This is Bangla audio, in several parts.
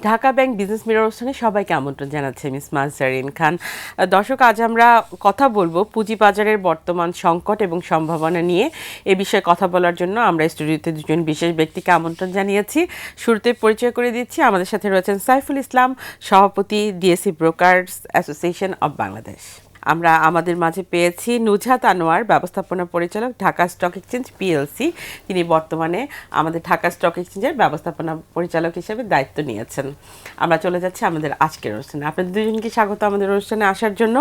ঢাকা ব্যাংক বিজনেস মিরর অনুষ্ঠানে সবাইকে আমন্ত্রণ জানাচ্ছি মিস মাজজারিন খান। দর্শক, আজ আমরা কথা বলবো পুঁজিবাজারের বর্তমান সংকট এবং সম্ভাবনা নিয়ে। এ বিষয়ে কথা বলার জন্য আমরা স্টুডিওতে দুজন বিশেষ ব্যক্তিকে আমন্ত্রণ জানিয়েছি। শুরুতে পরিচয় করে দিচ্ছি, আমাদের সাথে রয়েছেন সাইফুল ইসলাম, সভাপতি DSC brokers association of Bangladesh. আমরা আমাদের মাঝে পেয়েছি নুজহাত আনোয়ার, ব্যবস্থাপনা পরিচালক, ঢাকা স্টক এক্সচেঞ্জ পিএলসি। তিনি বর্তমানে আমাদের ঢাকা স্টক এক্সচেঞ্জের ব্যবস্থাপনা পরিচালক হিসেবে দায়িত্ব নিয়েছেন। আমরা চলে যাচ্ছি আমাদের আজকের অনুষ্ঠানে। আপনাদের দুজনকে স্বাগত আমাদের অনুষ্ঠানে আসার জন্য।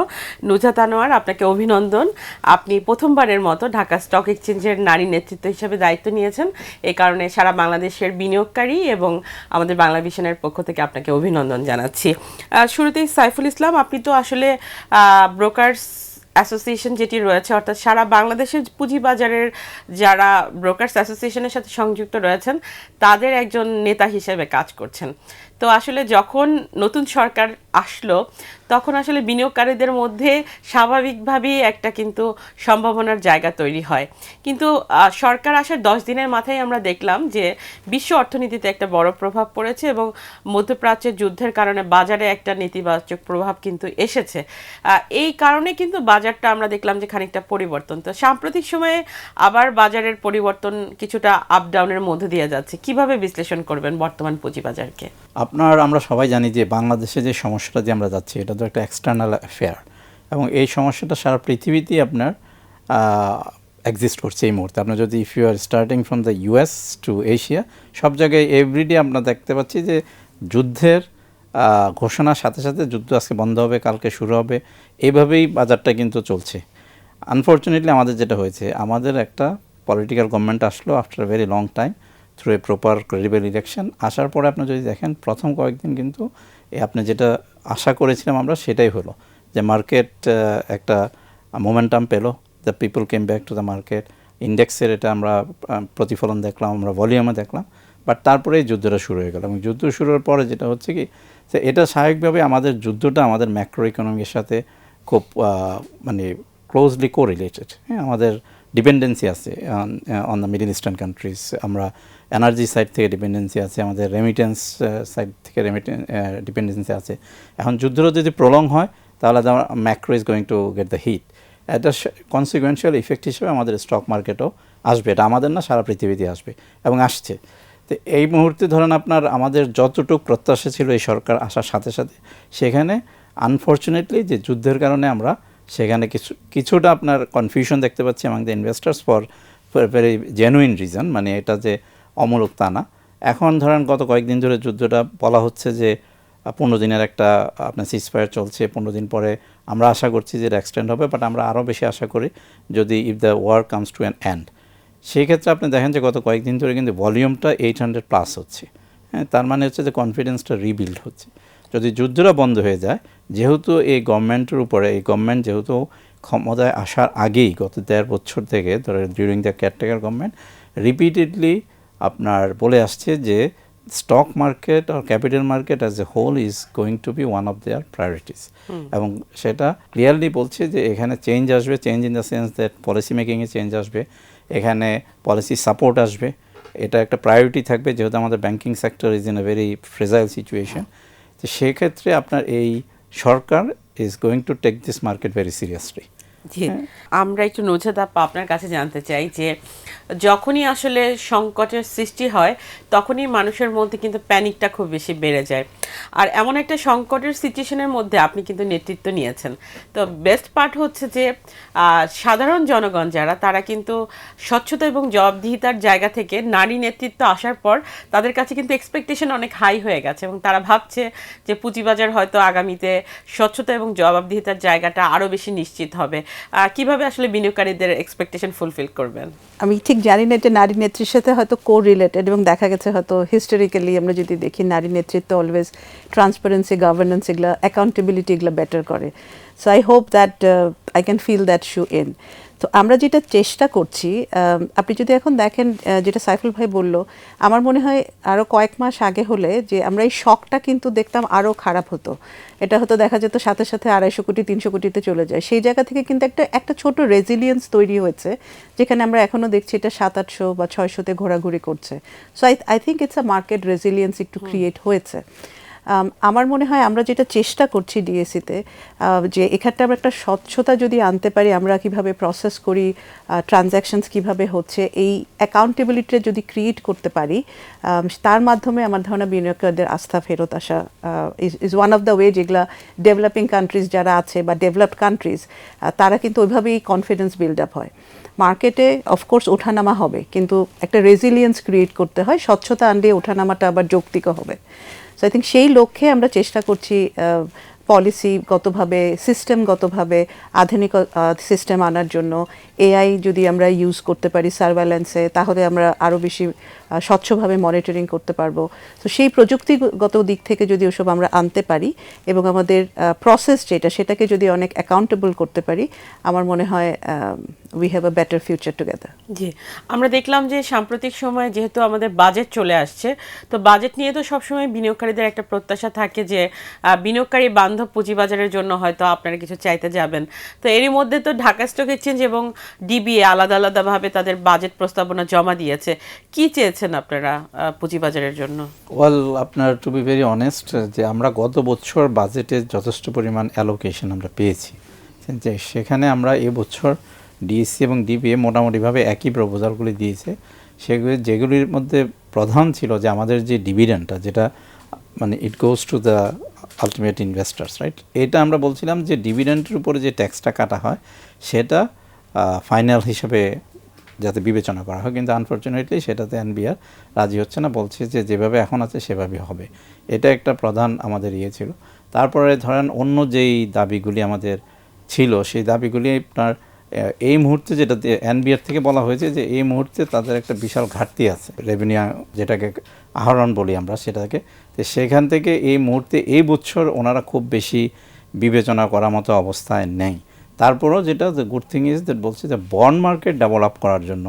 নুজহাত আনোয়ার, আপনাকে অভিনন্দন। আপনি প্রথমবারের মতো ঢাকা স্টক এক্সচেঞ্জের নারী নেতৃত্ব হিসেবে দায়িত্ব নিয়েছেন। এই কারণে সারা বাংলাদেশের বিনিয়োগকারী এবং আমাদের বাংলা ভিশনের পক্ষ থেকে আপনাকে অভিনন্দন জানাচ্ছি। শুরুতেই সাইফুল ইসলাম, আপনি তো আসলে ব্রোকার্স অ্যাসোসিয়েশন যেটি রয়েছে, অর্থাৎ সারা বাংলাদেশের পুঁজিবাজারের যারা ব্রোকার্স অ্যাসোসিয়েশনের সাথে সংযুক্ত রয়েছেন তাদের একজন নেতা হিসেবে কাজ করছেন। তো আসলে যখন নতুন সরকার আসলো তখন আসলে বিনিয়োগকারীদের মধ্যে স্বাভাবিকভাবেই একটা কিন্তু সম্ভাবনার জায়গা তৈরি হয়। কিন্তু সরকার আসার 10 দিনের মাথায় আমরা দেখলাম যে বিশ্ব অর্থনীতিতে একটা বড় প্রভাব পড়েছে এবং মধ্যপ্রাচ্যের যুদ্ধের কারণে বাজারে একটা নেতিবাচক প্রভাব কিন্তু এসেছে। এই কারণে কিন্তু বাজারটা আমরা দেখলাম যে খানিকটা পরিবর্তন। তো সাম্প্রতিক সময়ে আবার বাজারের পরিবর্তন কিছুটা আপ ডাউনের মধ্যে দিয়ে যাচ্ছে। কিভাবে বিশ্লেষণ করবেন বর্তমান পুঁজিবাজারকে? আমরা সবাই জানি যে বাংলাদেশে যে সমস্যাটা দিয়ে আমরা যাচ্ছি এটা তো একটা এক্সটার্নাল অ্যাফেয়ার, এবং এই সমস্যাটা সারা পৃথিবীতেই আপনার এক্সিস্ট করছে এই মুহূর্তে। আপনার যদি if you are starting from the US to Asia, সব জায়গায় এভরিডে আমরা দেখতে পাচ্ছি যে যুদ্ধের ঘোষণার সাথে সাথে যুদ্ধ আজকে বন্ধ হবে, কালকে শুরু হবে, এইভাবেই বাজারটা কিন্তু চলছে। আনফর্চুনেটলি আমাদের যেটা হয়েছে, আমাদের একটা পলিটিক্যাল গভর্নমেন্ট আসলো after very long time through a proper credible election. আসার পরে আপনি যদি দেখেন প্রথম কয়েকদিন কিন্তু আপনি যেটা আশা করেছিলাম আমরা সেটাই হলো, যে মার্কেট একটা মোমেন্টাম পেলো, the people came back to the market, ইন্ডেক্সের এটা আমরা প্রতিফলন দেখলাম, আমরা ভলিউমে দেখলাম। বাট তারপরে এই যুদ্ধটা শুরু হয়ে গেল, এবং যুদ্ধ শুরু হওয়ার পরে যেটা হচ্ছে কি, যে এটা স্বাভাবিকভাবে আমাদের যুদ্ধটা আমাদের ম্যাক্রো ইকোনমির সাথে খুব মানে ক্লোজলি কোরিলেটেড। হ্যাঁ, আমাদের ডিপেন্ডেন্সি আছে on the middle eastern countries, আমরা এনার্জি সাইড থেকে ডিপেন্ডেন্সি আছে, আমাদের রেমিটেন্স সাইড থেকে ডিপেন্ডেন্সি আছে। এখন যুদ্ধটা যদি প্রলং হয় তাহলে macro is going to get the hit. এটা কনসিকুয়েন্সিয়াল ইফেক্ট হিসেবে আমাদের স্টক মার্কেটও আসবে। এটা আমাদের না, সারা পৃথিবীতে আসবে এবং আসছে। তো এই মুহূর্তে ধরেন আপনার আমাদের যতটুকু প্রত্যাশা ছিল এই সরকার আসার সাথে সাথে, সেখানে আনফর্চুনেটলি যে যুদ্ধের কারণে আমরা সেখানে কিছুটা আপনার কনফিউশন দেখতে পাচ্ছি among the investors for very genuine reason, মানে এটা যে অমূলক তা না। এখন ধরেন গত কয়েকদিন ধরে যুদ্ধটা বলা হচ্ছে যে 15 দিনের একটা আপনার সিজফায়ার চলছে, 15 দিন পরে আমরা আশা করছি যে এটা এক্সটেন্ড হবে, বাট আমরা আরও বেশি আশা করি যদি if the war comes to an end. সেই ক্ষেত্রে আপনি দেখেন যে গত কয়েকদিন ধরে কিন্তু ভলিউমটা 800+ হচ্ছে। হ্যাঁ, তার মানে হচ্ছে যে কনফিডেন্সটা রিবিল্ড হচ্ছে। যদি যুদ্ধটা বন্ধ হয়ে যায়, যেহেতু এই গভর্নমেন্টের উপরে, এই গভর্নমেন্ট যেহেতু ক্ষমতায় আসার আগেই গত 1.5 বছর থেকে ধরে during the caretaker government repeatedly আপনার বলে আসছে যে স্টক মার্কেট আর capital market as a whole is going to be one of their priorities, এবং সেটা ক্লিয়ারলি বলছে যে এখানে চেঞ্জ আসবে, change in the sense that policy মেকিংয়ে চেঞ্জ আসবে, এখানে পলিসি সাপোর্ট আসবে, এটা একটা প্রায়োরিটি থাকবে, যেহেতু আমাদের banking sector is in a very fragile situation. তো সেক্ষেত্রে আপনার এই সরকার is going to take this market very seriously. জি, আমরা একটু নুজহাত আপা আপনার কাছে জানতে চাই যে যখনই আসলে সংকটের সৃষ্টি হয় তখনই মানুষের মধ্যে কিন্তু প্যানিকটা খুব বেশি বেড়ে যায়। আর এমন একটা সংকটের সিচুয়েশনের মধ্যে আপনি কিন্তু নেতৃত্ব নিয়েছেন। তো বেস্ট পার্ট হচ্ছে যে সাধারণ জনগণ যারা, তারা কিন্তু স্বচ্ছতা এবং জবাবদিহিতার জায়গা থেকে নারী নেতৃত্ব আসার পর তাদের কাছে কিন্তু এক্সপেকটেশন অনেক হাই হয়ে গেছে, এবং তারা ভাবছে যে পুঁজিবাজার হয়তো আগামীতে স্বচ্ছতা এবং জবাবদিহিতার জায়গাটা আরও বেশি নিশ্চিত হবে। কিভাবে আসলে বিনিয়োগকারীদের এক্সপেকটেশন ফুলফিল করবেন? আমি ঠিক জানি না, এটা নারী নেত্রীর সাথে হয়তো কো রিলেটেড, এবং দেখা গেছে হয়তো হিস্টোরিক্যালি আমরা যদি দেখি নারী নেতৃত্ব অলওয়েজ ট্রান্সপারেন্সি, গভর্নেন্স, এগুলো অ্যাকাউন্টেবিলিটি এগুলো বেটার করে। So I hope that I can fill that shoe in. তো আমরা যেটা চেষ্টা করছি, আপনি যদি এখন দেখেন যেটা সাইফুল ভাই বলল, আমার মনে হয় আরও কয়েক মাস আগে হলে যে আমরা এই শকটা কিন্তু দেখতাম আরও খারাপ হতো। এটা হয়তো দেখা যেত সাথে সাথে 250 কোটি 300 কোটিতে চলে যায়। সেই জায়গা থেকে কিন্তু একটা ছোট রেজিলিয়েন্স তৈরি হয়েছে, যেখানে আমরা এখনও দেখছি এটা 700-800 বা 600-তে ঘোরাঘুরি করছে। So I think it's a market resilience একটু ক্রিয়েট হয়েছে। আমার মনে হয় আমরা যেটা চেষ্টা করছি ডিএসসিতে যে এখানটা আমরা একটা স্বচ্ছতা যদি আনতে পারি, আমরা কিভাবে প্রসেস করি, ট্রানজ্যাকশনস কিভাবে হচ্ছে, এই অ্যাকাউন্টেবিলিটি যদি ক্রিয়েট করতে পারি, তার মাধ্যমে আমার ধারণা বিনিয়োগকারীদের আস্থা ফেরত আসা is one of the way, যেগুলা ডেভেলপিং কান্ট্রিজ যারা আছে বা ডেভেলপড কান্ট্রিজ তারা কিন্তু ওইভাবেই কনফিডেন্স বিল্ড আপ হয়। মার্কেটে অফকোর্স ওঠানামা হবে, কিন্তু একটা রেজিলিয়েন্স ক্রিয়েট করতে হয়, স্বচ্ছতা আনলে ওঠানামাটা আবার যৌক্তিকও হবে। সো আই থিঙ্ক সেই লক্ষ্যে আমরা চেষ্টা করছি পলিসিগতভাবে, সিস্টেমগতভাবে আধুনিক সিস্টেম আনার জন্য। এআই যদি আমরা ইউজ করতে পারি সার্ভেলেন্সে, তাহলে আমরা আরও বেশি স্বচ্ছভাবে মনিটরিং করতে পারবো। তো সেই প্রযুক্তিগত দিক থেকে যদি ওসব আমরা আনতে পারি এবং আমাদের প্রসেস যেটা সেটাকে যদি অনেক অ্যাকাউন্টেবল করতে পারি, আমার মনে হয় we have a better future together. জি, আমরা দেখলাম যে সাম্প্রতিক সময়ে যেহেতু আমাদের বাজেট চলে আসছে, তো বাজেট নিয়ে তো সবসময় বিনিয়োগকারীদের একটা প্রত্যাশা থাকে যে বিনিয়োগকারী বান্ধব পুঁজিবাজারের জন্য হয়তো আপনারা কিছু চাইতে যাবেন। তো এরই মধ্যে তো ঢাকা স্টক এক্সচেঞ্জ এবং ডিবিএ আলাদা আলাদাভাবে তাদের বাজেট প্রস্তাবনা জমা দিয়েছে। কি চেয়েছেন আপনারা পুঁজিবাজারের জন্য? ওয়েল, আপনার টু বি ভেরি অনেস্ট, যে আমরা গত বছর বাজেটে যথেষ্ট পরিমাণ অ্যালোকেশন আমরা পেয়েছি, যে সেখানে আমরা এবছর ডিএসসি এবং ডিবিএ মোটামুটিভাবে একই প্রপোজালগুলি দিয়েছে। সেগুলি যেগুলির মধ্যে প্রধান ছিল যে আমাদের যে ডিভিডেন্ডটা, যেটা মানে it goes to the ultimate investors, right? এটা আমরা বলছিলাম যে ডিভিডেন্ডের উপরে যে ট্যাক্সটা কাটা হয় সেটা ফাইনাল হিসেবে যাতে বিবেচনা করা হয়, কিন্তু আনফর্চুনেটলি সেটাতে এনবিআর রাজি হচ্ছে না, বলছে যে যেভাবে এখন আছে সেভাবে হবে। এটা একটা প্রধান আমাদের ইয়ে ছিল। তারপরে ধরেন অন্য যেই দাবিগুলি আমাদের ছিল, সেই দাবিগুলি আপনার এই মুহূর্তে যেটা এনবিআর থেকে বলা হয়েছে যে এই মুহূর্তে তাদের একটা বিশাল ঘাটতি আছে, রেভিনিউ যেটাকে আহরণ বলি আমরা সেটাকে। তো সেখান থেকে এই মুহূর্তে এই বছর ওনারা খুব বেশি বিবেচনা করার মতো অবস্থায় নেই। তারপরেও যেটা গুড থিং ইজ দ্যাট বলছে যে বন্ড মার্কেট ডেভেলপ করার জন্য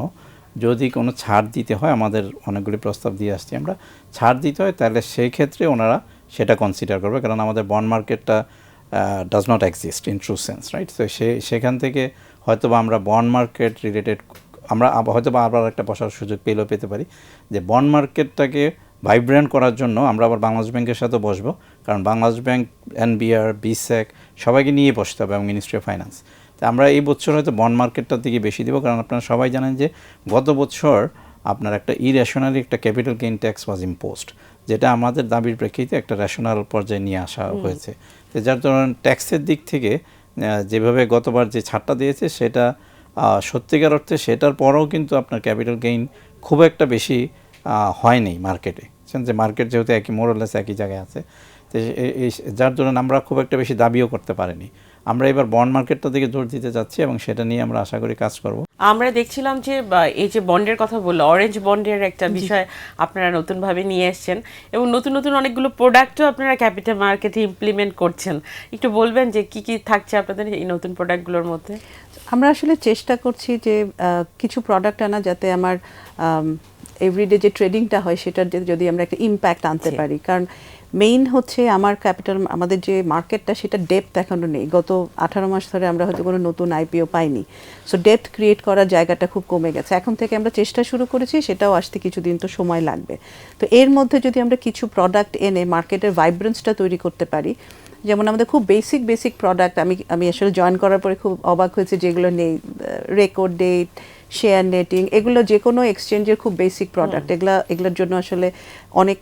যদি কোনো ছাড় দিতে হয়, আমাদের অনেকগুলি প্রস্তাব দিয়ে আসছি আমরা, ছাড় দিতে হয় তাহলে সেই ক্ষেত্রে ওনারা সেটা কনসিডার করবে, কারণ আমাদের বন্ড মার্কেটটা does not exist in true sense, right? তো সেখান থেকে হয়তোবা আমরা বন্ড মার্কেট রিলেটেড আমরা হয়তোবা আবার একটা বসার সুযোগ পেলেও পেতে পারি, যে বন্ড মার্কেটটাকে ভাইব্রেন্ট করার জন্য আমরা আবার বাংলাদেশ ব্যাংকের সাথে বসবো, কারণ বাংলাদেশ ব্যাংক, এনবিআর, বিসেক সবাইকে নিয়ে বসতে হবে এবং মিনিস্ট্রি অফ ফাইন্যান্স। তো আমরা এই বছর হয়তো বন্ড মার্কেটটার দিকে বেশি দেবো, কারণ আপনারা সবাই জানেন যে গত বছর আপনার একটা ইরেশনালি একটা ক্যাপিটাল গেইন ট্যাক্স ওয়াজ ইম্পোজড, যেটা আমাদের দাবির প্রেক্ষিতে একটা রেশনাল পর্যায়ে নিয়ে আসা হয়েছে। তো যার ধরুন ট্যাক্সের দিক থেকে যেভাবে গতবার যে ছাড়টা দিয়েছে সেটা সত্যিকার অর্থে সেটার পরেও কিন্তু আপনার ক্যাপিটাল গেইন খুব একটা বেশি হয়নি মার্কেটে, যে মার্কেট যেহেতু একই মোরলেস একই জায়গায় আছে। তো যার জন্য আমরা খুব একটা বেশি দাবিও করতে পারিনি। আমরা এবার বন্ড মার্কেটটা দিকে জোর দিতে যাচ্ছি এবং সেটা নিয়ে আমরা আশা করি কাজ করব। আমরা দেখছিলাম যে এই যে বন্ডের কথা বললো, অরেঞ্জ বন্ডের একটা বিষয় আপনারা নতুনভাবে নিয়ে এসেছেন এবং নতুন নতুন অনেকগুলো প্রোডাক্টও আপনারা ক্যাপিটাল মার্কেটে ইমপ্লিমেন্ট করছেন। একটু বলবেন যে কি কি থাকছে আপনাদের এই নতুন প্রোডাক্টগুলোর মধ্যে? আমরা আসলে চেষ্টা করছি যে কিছু প্রোডাক্ট আনা যাতে আমার এভরিডে যে ট্রেডিংটা হয় সেটার যদি আমরা একটা ইম্প্যাক্ট আনতে পারি, কারণ মেইন হচ্ছে আমার ক্যাপিটাল, আমাদের যে মার্কেটটা সেটা ডেপথ এখনও নেই। গত 18 মাস ধরে আমরা হয়তো কোনো নতুন আইপিও পাইনি, সো ডেপথ ক্রিয়েট করার জায়গাটা খুব কমে গেছে। এখন থেকে আমরা চেষ্টা শুরু করেছি, সেটাও আসতে কিছুদিন তো সময় লাগবে। তো এর মধ্যে যদি আমরা কিছু প্রোডাক্ট এনে মার্কেটের ভাইব্রেন্সটা তৈরি করতে পারি, যেমন আমাদের খুব বেসিক প্রোডাক্ট, আমি আসলে জয়েন করার পরে খুব অবাক হয়েছে যেগুলো নেই, রেকর্ড ডেট, শেয়ার নেটিং, এগুলো যে কোনো এক্সচেঞ্জের খুব বেসিক প্রোডাক্ট। এগুলোর জন্য আসলে অনেক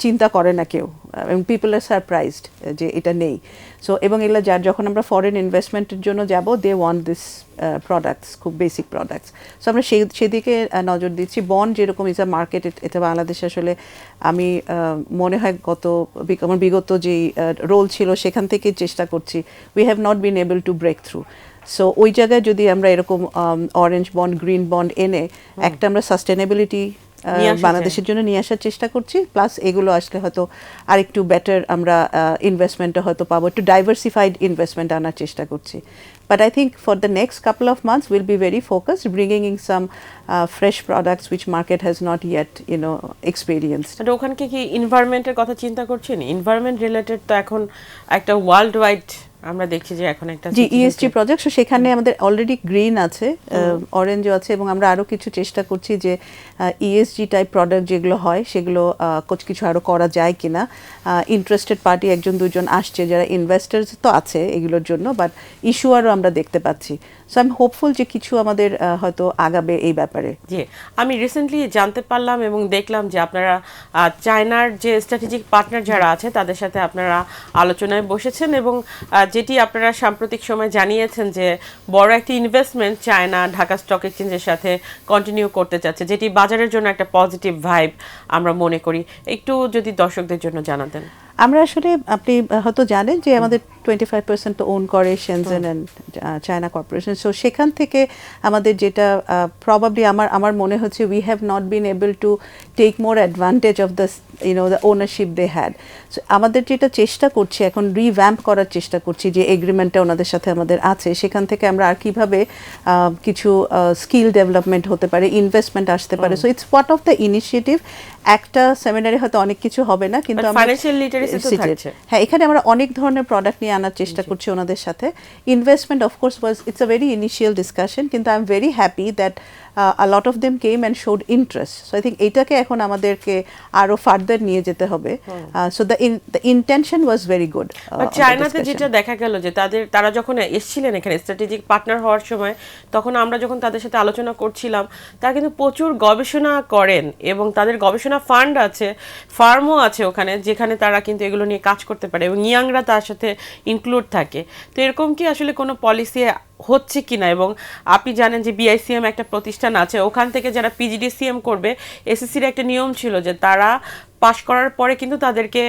চিন্তা করে না কেউ, এবং পিপল আর সারপ্রাইজড যে এটা নেই। সো এবং এগুলো যখন আমরা ফরেন ইনভেস্টমেন্টের জন্য যাব, দে ওয়ান্ট দিস প্রোডাক্টস, খুব বেসিক প্রোডাক্টস। সো আমরা সেদিকে নজর দিচ্ছি। বন্ড যেরকম ইজ আ মার্কেট, এতে বাংলাদেশে আসলে আমি মনে হয় আমার বিগত যেই রোল ছিল সেখান থেকে চেষ্টা করছি, we have not been able to break through. সো ওই জায়গায় যদি আমরা এরকম অরেঞ্জ বন্ড, গ্রিন বন্ড এনে একটা আমরা সাস্টেনেবিলিটি বাংলাদেশের জন্য নিয়ে আসার চেষ্টা করছি, প্লাস এগুলো আসলে হয়তো আরেকটু বেটার আমরা ইনভেস্টমেন্টটা হয়তো পাবো, একটু ডাইভার্সিফাইড ইনভেস্টমেন্ট আনার চেষ্টা করছি। But I think for the next couple of months we'll be very focused, bringing in some fresh products which market has not yet experienced. ওখানে কি এনভায়রনমেন্টের কথা চিন্তা করছেন? এনভায়রনমেন্ট রিলেটেড তো এখন একটা ওয়ার্ল্ড ওয়াইড আমরা দেখছি যে এখন একটা জি চিঠি ইএসজি হয়েছে। প্রজেক্ট, সেখানে আমাদের অলরেডি গ্রিন আছে, অরেঞ্জও আছে, এবং আমরা আরো কিছু চেষ্টা করছি যে ইএসজি টাইপ প্রোডাক্ট যেগুলো হয় সেগুলো কিছু আরো করা যায় কিনা। ইন্টারেস্টেড পার্টি একজন দুজন আসছে, যারা ইনভেস্টার্স তো আছে এগুলোর জন্য, বাট ইস্যুয়ারও আমরা দেখতে পাচ্ছি। সো আই এম হোপফুল যে কিছু আমাদের হয়তো আগাবে এই ব্যাপারে। জি, আমি রিসেন্টলি জানতে পারলাম এবং দেখলাম যে আপনারা চায়নার যে স্ট্র্যাটেজিক পার্টনার যারা আছে তাদের সাথে আপনারা আলোচনায় বসেছেন, এবং যেটি আপনারা সাম্প্রতিক সময় জানিয়েছেন যে বড় একটি ইনভেস্টমেন্ট চায়না ঢাকা স্টক এক্সচেঞ্জের সাথে কন্টিনিউ করতে চাচ্ছে, যেটি বাজারের জন্য একটা পজিটিভ ভাইব আমরা মনে করি। একটু যদি দর্শকদের জন্য জানাতেন। আমরা আসলে, আপনি হয়তো জানেন যে আমাদের 25% ওন করে Shenzhen and China corporation. So সেখান থেকে আমাদের যেটা প্রবাবলি আমার মনে হচ্ছে we have not been able to take more advantage of the the ownership they had. So আমাদের যেটা চেষ্টা করছি এখন, রিভ্যাম্প করার চেষ্টা করছি যে এগ্রিমেন্টটা ওনাদের সাথে আমাদের আছে, সেখান থেকে আমরা আর কিভাবে কিছু স্কিল ডেভেলপমেন্ট হতে পারে, ইনভেস্টমেন্ট আসতে পারে। So it's part of the initiative. একটা সেমিনারে হয়তো অনেক কিছু হবে না, কিন্তু আমরা ফাইন্যান্সিয়াল লিটারেসি তো থাকছে। হ্যাঁ, এখানে আমরা অনেক ধরনের প্রোডাক্ট নিয়ে আনার চেষ্টা করছি ওনাদের সাথে। Investment of course it's a very initial discussion, কিন্তু I am very happy that a lot of them came and showed interest. So I think এটাকে এখন আমাদেরকে আরো ফার্দার নিয়ে যেতে হবে। So the intention was very good. চায়নাতে যেটা দেখা গেল যে তারা যখন এসেছিলেন এখানে স্ট্র্যাটেজিক পার্টনার হওয়ার সময়, তখন আমরা যখন তাদের সাথে আলোচনা করছিলাম, তারা কিন্তু প্রচুর গবেষণা করেন এবং তাদের গবেষণা ফান্ড আছে, ফার্মও আছে ওখানে, যেখানে তারা কিন্তু এগুলো নিয়ে কাজ করতে পারে এবং ইয়াংরা তার সাথে ইনক্লুড থাকে। তো এরকম কি আসলে কোনো পলিসি হচ্ছে কিনা? এবং আপনি জানেন যে বিআইসিএম একটা প্রতিষ্ঠান আছে, ওখান থেকে যারা পিজিডিসিএম করবে, এসএসসির একটা নিয়ম ছিল যে তারা পাশ করার পরে কিন্তু তাদেরকে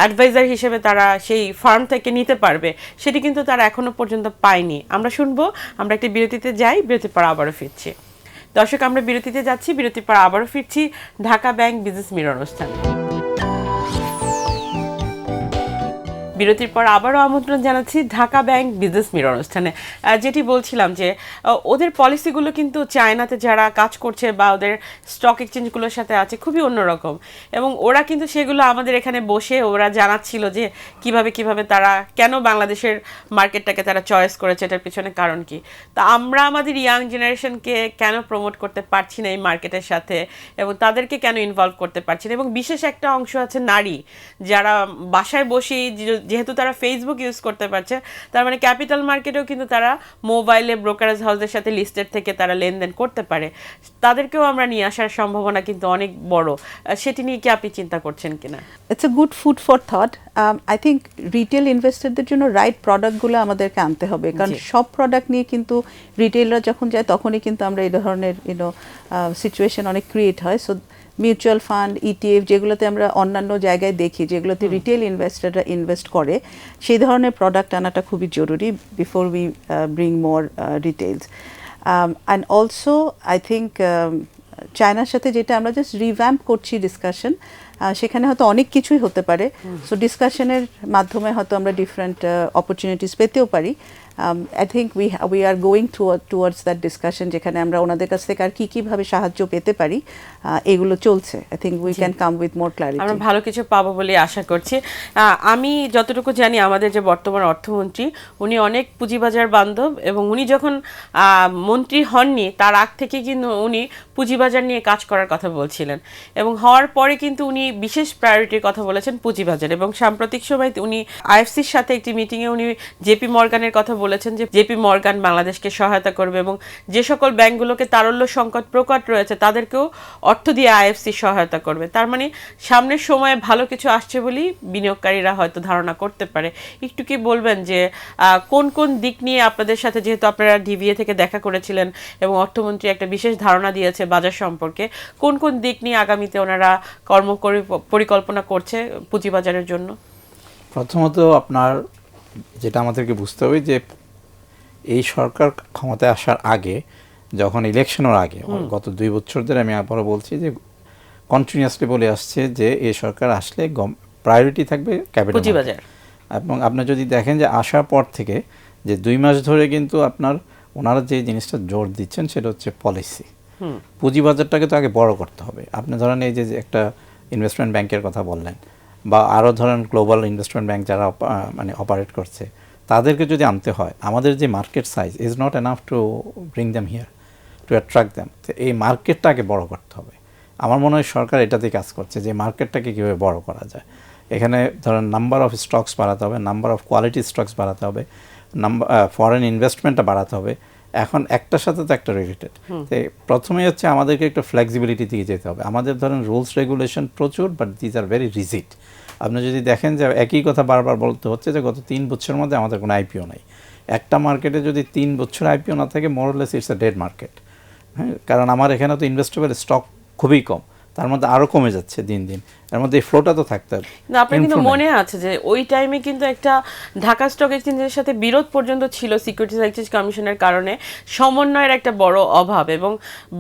অ্যাডভাইজার হিসেবে তারা সেই ফার্ম থেকে নিতে পারবে, সেটি কিন্তু তারা এখনো পর্যন্ত পায়নি। আমরা শুনবো, আমরা একটা বিরতিতে যাই, বিরতির পর আবারও ফিরছি। দর্শক, আমরা বিরতিতে যাচ্ছি, বিরতির পর আবারও ফিরছি ঢাকা ব্যাংক বিজনেস মিরর অনুষ্ঠানে। বিরতির পর আবারও আমন্ত্রণ জানাচ্ছি ঢাকা ব্যাংক বিজনেস মিরর অনুষ্ঠানে। যেটি বলছিলাম যে ওদের পলিসিগুলো কিন্তু চায়নাতে যারা কাজ করছে বা ওদের স্টক এক্সচেঞ্জগুলোর সাথে আছে খুবই অন্যরকম, এবং ওরা কিন্তু সেগুলো আমাদের এখানে বসে ওরা জানাচ্ছিল যে কিভাবে তারা কেন বাংলাদেশের মার্কেটটাকে তারা চয়েস করেছে, এটার পিছনে কারণ কি। তা আমরা আমাদের ইয়াং জেনারেশনকে কেন প্রমোট করতে পারছি না এই মার্কেটের সাথে, এবং তাদেরকে কেন ইনভলভ করতে পারছি না, এবং বিশেষ একটা অংশ আছে নারী, যারা বাসায় বসেই, যেহেতু তারা ফেসবুক ইউজ করতে পারছে, তার মানে ক্যাপিটাল মার্কেটেও কিন্তু তারা মোবাইলে ব্রোকারেজ হাউসের সাথে লিস্টেড থেকে তারা লেনদেন করতে পারে, তাদেরকেও আমরা নিয়ে আসার সম্ভাবনা কিন্তু অনেক বড়। সেটি নিয়ে কি আপনি চিন্তা করছেন কিনা? It's a good food for thought. I think retail ইনভেস্টরদের জন্য রাইট প্রোডাক্টগুলো আমাদেরকে আনতে হবে, কারণ সব প্রোডাক্ট নিয়ে কিন্তু রিটেলরা যখন যায় তখনই কিন্তু আমরা এই ধরনের সিচুয়েশন অনেক ক্রিয়েট হয়। সো মিউচুয়াল ফান্ড, ইটিএফ, যেগুলোতে আমরা অন্যান্য জায়গায় দেখি যেগুলোতে রিটেল ইনভেস্টররা ইনভেস্ট করে, সেই ধরনের প্রোডাক্ট আনাটা খুবই জরুরি before we bring more retails. And also I think চায়নার সাথে যেটা আমরা জাস্ট রিভ্যাম্প করছি ডিসকাশন, সেখানে হয়তো অনেক কিছুই হতে পারে। সো ডিসকাশনের মাধ্যমে হয়তো আমরা ডিফারেন্ট অপরচুনিটিস পেতেও পারি। I think we are going towards that discussion, যেখানে আমরা ওনাদের কাছ থেকে আর কীভাবে সাহায্য পেতে পারি এগুলো চলছে। I think we can come with more clarity. আমরা ভালো কিছু পাবো বলে আশা করছি। আমি যতটুকু জানি আমাদের যে বর্তমান অর্থমন্ত্রী, উনি অনেক পুঁজিবাজার বান্ধব, এবং উনি যখন মন্ত্রী হননি তার আগ থেকে কিন্তু উনি পুঁজিবাজার নিয়ে কাজ করার কথা বলছিলেন, এবং হওয়ার পরে কিন্তু উনি বিশেষ প্রায়োরিটির কথা বলেছেন পুঁজিবাজার। এবং সাম্প্রতিক সময় উনি আইএফসির সাথে একটি মিটিংয়ে উনি জেপি মর্গানের কথা বলেছেন যে জেপি মর্গান বাংলাদেশকে সহায়তা করবে, এবং যে সকল ব্যাংকগুলোকে তারল্য সংকট প্রকট রয়েছে তাদেরকেও অর্থ দিয়ে আইএফসি সহায়তা করবে। তার মানে সামনের সময়ে ভালো কিছু আসছে বলেই বিনিয়োগকারীরা হয়তো ধারণা করতে পারে। একটু কি বলবেন যে কোন কোন দিক নিয়ে আপনাদের সাথে, যেহেতু আপনারা ডিভিএ থেকে দেখা করেছিলেন এবং অর্থমন্ত্রী একটা বিশেষ ধারণা দিয়েছে বাজার সম্পর্কে, কোন কোন দিক নিয়ে আগামীতে ওনারা পরিকল্পনা করছে পুঁজিবাজারের জন্য? প্রথমত আপনার যেটা আমাদেরকে বুঝতে হবে যে এই সরকার ক্ষমতায় আসার আগে, যখন ইলেকশনের আগে গত 2 বছর ধরে আমি আবারও বলছি যে কন্টিনিউয়াসলি বলে আসছে যে এই সরকার আসলে প্রায়োরিটি থাকবে ক্যাপিটাল পুঁজিবাজার। এবং আপনার যদি দেখেন যে আসার পর থেকে যে 2 মাস ধরে কিন্তু আপনার ওনারা যে জিনিসটা জোর দিচ্ছেন সেটা হচ্ছে পলিসি। পুঁজিবাজারটাকে তো আগে বড় করতে হবে। আপনি ধরেন এই যে একটা ইনভেস্টমেন্ট ব্যাংকের কথা বললেন, বা আরও ধরেন গ্লোবাল ইনভেস্টমেন্ট ব্যাংক যারা মানে অপারেট করছে, তাদেরকে যদি আনতে হয়, আমাদের যে market size is not enough to bring them here, two attract them. তো এই মার্কেটটাকে বড় করতে হবে। আমার মনে হয় সরকার এটাতেই কাজ করছে, যে মার্কেটটাকে কীভাবে বড় করা যায়। এখানে ধরেন নাম্বার অফ স্টকস বাড়াতে হবে, নাম্বার অফ কোয়ালিটি স্টকস বাড়াতে হবে, ফরেন ইনভেস্টমেন্টটা বাড়াতে হবে। এখন একটার সাথে তো একটা রিলেটেড। তো প্রথমেই হচ্ছে আমাদেরকে একটু ফ্লেক্সিবিলিটি দিয়ে যেতে হবে। আমাদের ধরেন রুলস রেগুলেশন প্রচুর, but these are very rigid. আপনি যদি দেখেন যে একই কথা বারবার বলতে হচ্ছে যে গত 3 বছরের মধ্যে আমাদের কোনো আইপিও নাই। একটা মার্কেটে যদি 3 বছর আইপিও না থাকে, মোরলেস ইটস এ ডেড মার্কেট। হ্যাঁ, কারণ আমার এখানে তো ইনভেস্টেবল স্টক খুবই কম, তার মধ্যে আরও কমে যাচ্ছে দিন দিন। এর মধ্যে এই ফ্লোটা তো থাকতে হবে। আপনার কিন্তু মনে আছে যে ওই টাইমে কিন্তু একটা ঢাকা স্টক এক্সচেঞ্জের সাথে বিরোধ পর্যন্ত ছিল সিকিউরিটিজ এক্সচেঞ্জ কমিশনের কারণে, সমন্বয়ের একটা বড় অভাব, এবং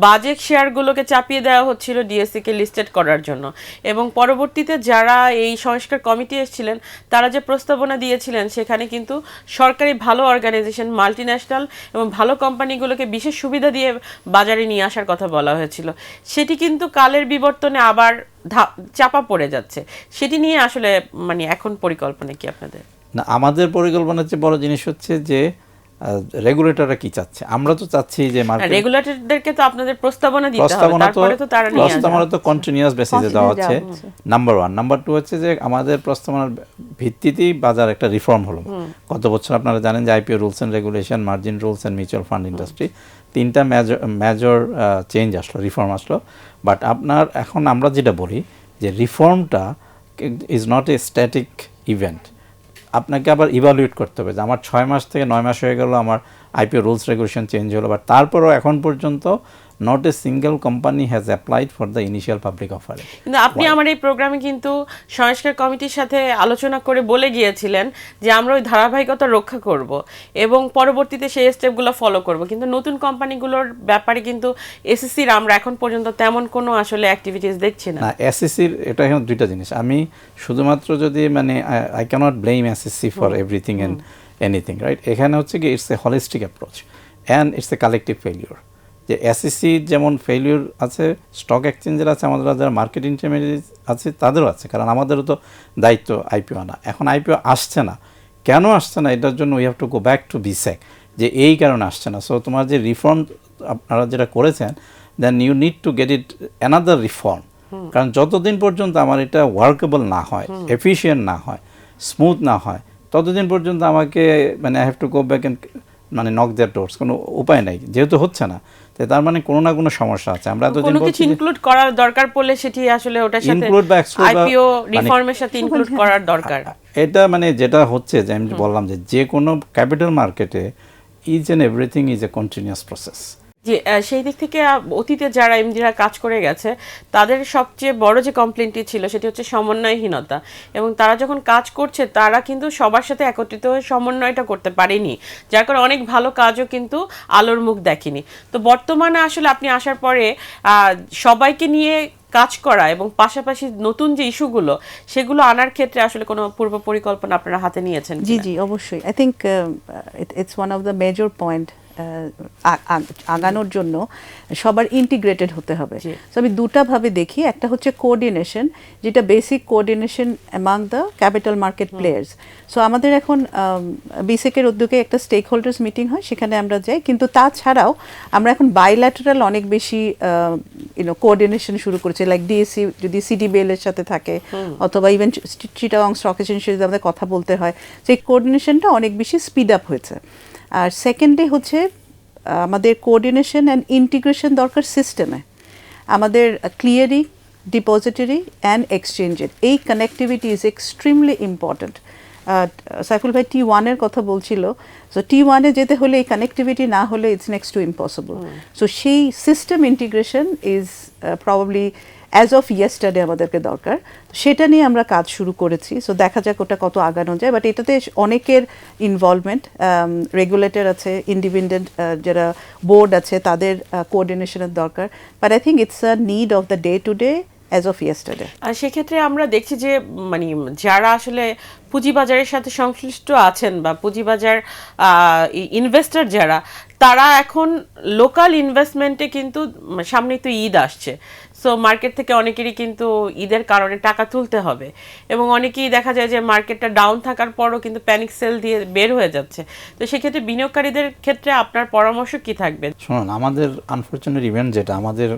বাজেট শেয়ারগুলোকে চাপিয়ে দেওয়া হচ্ছিল ডিএসসি কে লিস্টেড করার জন্য। এবং পরবর্তীতে যারা এই সংস্কার কমিটি এসেছিলেন, তারা যে প্রস্তাবনা দিয়েছিলেন, সেখানে কিন্তু সরকারি ভালো অর্গানাইজেশন, মাল্টিন্যাশনাল এবং ভালো কোম্পানিগুলোকে বিশেষ সুবিধা দিয়ে বাজারে নিয়ে আসার কথা বলা হয়েছিল। সেটি কিন্তু কালের বিবর্তনে আবার চাপা পড়ে যাচ্ছে। সেটি নিয়ে আসলে মানে এখন পরিকল্পনা কি আপনাদের? না, আমাদের পরিকল্পনার চেয়ে বড় জিনিস হচ্ছে যে রেগুলেটররা কি চাচ্ছে। আমরা তো চাচ্ছি যে মার্কেট, রেগুলেটরদেরকে তো আপনাদের প্রস্তাবনা দিতে হবে, তারপরে তো তারা নিয়ে আসবে। প্রস্তাবনা তো কন্টিনিউয়াস বেসিসে দেওয়া হচ্ছে, নাম্বার 1। নাম্বার 2 হচ্ছে যে আমাদের প্রস্তাবনার ভিত্তিতেই বাজার একটা রিফর্ম হলো। গত বছর আপনারা জানেন যে IPO rules and regulation, margin rules and mutual fund industry, 3টা মেজর চেঞ্জ আসলো, রিফর্ম আসলো। বাট আপনার এখন আমরা যেটা বলি যে রিফর্মটা is not a static event. আপনাকে আবার ইভালুয়েট করতে হবে যে আমার 6 মাস থেকে 9 মাস হয়ে গেল, আমার আইপিও রুলস রেগুলেশন চেঞ্জ হলো, বাট তারপরও এখন পর্যন্ত not a single company has applied for the initial public অফারে। কিন্তু আপনি আমার এই প্রোগ্রামে কিন্তু সংস্কার কমিটির সাথে আলোচনা করে বলে গিয়েছিলেন যে আমরা ওই ধারাবাহিকতা রক্ষা করব এবং পরবর্তীতে সেই স্টেপগুলো ফলো করব। কিন্তু নতুন কোম্পানিগুলোর ব্যাপারে কিন্তু এসএসসির আমরা এখন পর্যন্ত তেমন কোনো আসলে অ্যাক্টিভিটিস দেখছি না। এসএসসির এটা এখন দুইটা জিনিস। আমি শুধুমাত্র যদি মানে I can't blame SSC for everything and anything, right? এখানে হচ্ছে কি it's a holistic approach and it's a collective failure. যে এসএসসি যেমন ফেলিওর আছে, স্টক এক্সচেঞ্জের আছে, আমাদের যারা মার্কেট ইন্টারমিডিয়েট আছে তাদেরও আছে, কারণ আমাদেরও তো দায়িত্ব আইপিও আনা। এখন আইপিও আসছে না, কেন আসছে না? এটার জন্য we have to go back to বিসেক, যে এই কারণে আসছে না। সো তোমার যে রিফর্ম আপনারা যেটা করেছেন, then you need to get it another reform. কারণ যতদিন পর্যন্ত আমার এটা ওয়ার্কেবল না হয়, এফিশিয়েন্ট না হয়, স্মুথ না হয়, ততদিন পর্যন্ত আমাকে মানে I have to go back and মানে নক দেয়ার ডোরস। কোনো উপায় নাই, যেহেতু হচ্ছে না, তার মানে কোনো না কোনো সমস্যা আছে। আমরা এতদিন কোনো কিছু ইনক্লুড করার দরকার পড়লে সেটি আসলে ওটার সাথে ইনক্লুড বা এক্সক্লুড আইপিও রিফর্মের সাথে ইনক্লুড করার দরকার। এটা মানে যেটা হচ্ছে যে আমি বললাম যে কোনো ক্যাপিটাল মার্কেটে each and everything is a continuous process. যে সেই দিক থেকে অতীতে যারা এমডিরা কাজ করে গেছে, তাদের সবচেয়ে বড় যে কমপ্লেনটি ছিল সেটি হচ্ছে সমন্বয়হীনতা। এবং তারা যখন কাজ করছে, তারা কিন্তু সবার সাথে একত্রিত হয়ে সমন্বয়টা করতে পারেনি, যার কারণে অনেক ভালো কাজও কিন্তু আলোর মুখ দেখেনি। তো বর্তমানে আসলে আপনি আসার পরে সবাইকে নিয়ে কাজ করা এবং পাশাপাশি নতুন যে ইস্যুগুলো, সেগুলো আনার ক্ষেত্রে আসলে কোনো পূর্ব পরিকল্পনা আপনারা হাতে নিয়েছেন? জি জি, অবশ্যই। I think it's one of the major point. আগানোর জন্য সবার ইন্টিগ্রেটেড হতে হবে। সো আমি দুটা ভাবে দেখি, একটা হচ্ছে কোঅর্ডিনেশন, যেটা basic coordination among the capital market players. So আমাদের এখন বিসেকের উদ্যোগে একটা স্টেক হোল্ডার্স মিটিং হয়, সেখানে আমরা যাই। কিন্তু তাছাড়াও আমরা এখন বাইল্যাটারাল অনেক বেশি কোঅর্ডিনেশন শুরু করেছি, লাইক ডিএসসি যদি সিডিবিএল এর সাথে থাকে, অথবা ইভেন চিটাগং স্টক এক্সচেঞ্জের সাথে আমাদের কথা বলতে হয়, সেই কোঅর্ডিনেশনটা অনেক বেশি স্পিড আপ হয়েছে। আর সেকেন্ডে হচ্ছে আমাদের কোঅর্ডিনেশন অ্যান্ড ইন্টিগ্রেশন দরকার সিস্টেমে। আমাদের ক্লিয়ারিং, ডিপোজিটরি অ্যান্ড এক্সচেঞ্জের এই connectivity is extremely important. Saiful ভাই T1-এর কথা বলছিল, সো T1-এ যেতে হলে এই কানেক্টিভিটি না হলে it's next to impossible. So সেই system integration is probably as of yesterday আমাদেরকে দরকার। সেটা নিয়ে আমরা কাজ শুরু করেছি। সো দেখা যাক ওটা কত আগানো যায়, বাট এটাতে অনেকের ইনভলভমেন্ট, রেগুলেটর আছে, ইন্ডিপেন্ডেন্ট যারা বোর্ড আছে, তাদের কোঅর্ডিনেশনের দরকার। But I think it's a need of the day to day as of yesterday. আর সেক্ষেত্রে আমরা দেখছি যে মানে যারা আসলে পুঁজিবাজারের সাথে সংশ্লিষ্ট আছেন বা পুঁজিবাজার ইনভেস্টর যারা, তারা এখন লোকাল ইনভেস্টমেন্টে কিন্তু সামনে তো ঈদ আসছে, সো মার্কেট থেকে অনেকেরই কিন্তু ঈদের কারণে টাকা তুলতে হবে এবং অনেকেই দেখা যায় যে মার্কেটটা ডাউন থাকার পরও কিন্তু প্যানিক সেল দিয়ে বের হয়ে যাচ্ছে। তো সেক্ষেত্রে বিনিয়োগকারীদের ক্ষেত্রে আপনার পরামর্শ কি থাকবে? শুনুন, আমাদের আনফরচুনেট ইভেন্ট যেটা, আমাদের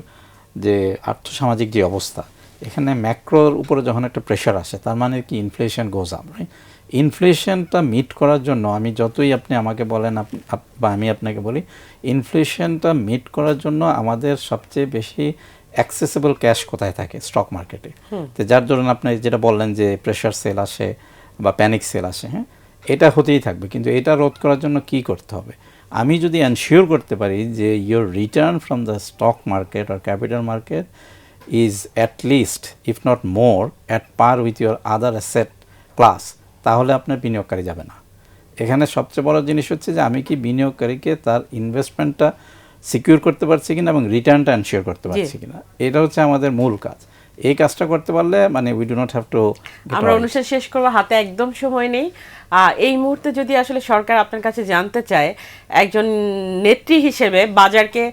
যে আর্থসামাজিক যে অবস্থা, এখানে ম্যাক্রোর উপরে যখন একটা প্রেশার আসে, তার মানে কি ইনফ্লেশন গোজ আপ, রাইট? ইনফ্লেশনটা মিট করার জন্য আমি যতই আপনি আমাকে বলেন বা আমি আপনাকে বলি, ইনফ্লেশনটা মিট করার জন্য আমাদের সবচেয়ে বেশি অ্যাক্সেসিবল ক্যাশ কোথায় থাকে? স্টক মার্কেটে। তো যার ধরুন আপনি যেটা বললেন যে প্রেশার সেল আসে বা প্যানিক সেল আসে, হ্যাঁ, এটা হতেই থাকবে। কিন্তু এটা রোধ করার জন্য কি করতে হবে? আমি যদি এনশিওর করতে পারি যে your return from the stock market আর capital market is at least if not more at par with your other asset class, তাহলে আপনার বিনিয়োগকারী যাবে না। এখানে সবচেয়ে বড় জিনিস হচ্ছে যে আমি কি বিনিয়োগকারীকে তার ইনভেস্টমেন্টটা সিকিউর করতে পারছি কিনা এবং রিটার্নটা এনশিওর করতে পারছি কিনা, এটা হচ্ছে আমাদের মূল কাজ। এই কাজটা করতে পারলে মানে we do not have to. আমরা অনুষ্ঠান শেষ করবো, হাতে একদম সময় নেই। এই মুহূর্তে যদি আসলে সরকার আপনার কাছে জানতে চায় একজন নেত্রী হিসেবে বাজারকে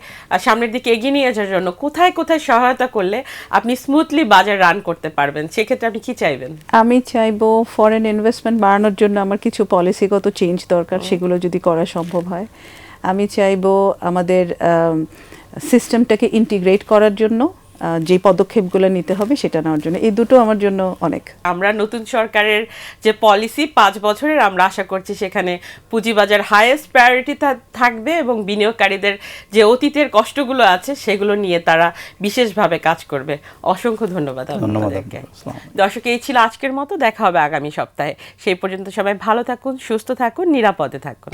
সামনের দিকে এগিয়ে নিয়ে যাওয়ার জন্য কোথায় কোথায় সহায়তা করলে আপনি স্মুথলি বাজার রান করতে পারবেন, সেক্ষেত্রে আপনি কি চাইবেন? আমি চাইবো ফরেন ইনভেস্টমেন্ট বাড়ানোর জন্য আমার কিছু পলিসিগত চেঞ্জ দরকার, সেগুলো যদি করা সম্ভব হয়। আমি চাইবো আমাদের সিস্টেমটাকে ইন্টিগ্রেট করার জন্য যে পদক্ষেপগুলো নিতে হবে সেটা নেওয়ার জন্য। এই দুটো আমার জন্য অনেক। আমরা নতুন সরকারের যে পলিসি 5 বছরের, আমরা আশা করছি সেখানে পুঁজিবাজার হাইয়েস্ট প্রায়োরিটি থাকবে এবং বিনিয়োগকারীদের যে অতীতের কষ্টগুলো আছে সেগুলো নিয়ে তারা বিশেষভাবে কাজ করবে। অসংখ্য ধন্যবাদ আপনাদেরকে। দর্শক, এই ছিল আজকের মতো, দেখা হবে আগামী সপ্তাহে। সেই পর্যন্ত সবাই ভালো থাকুন, সুস্থ থাকুন, নিরাপদে থাকুন।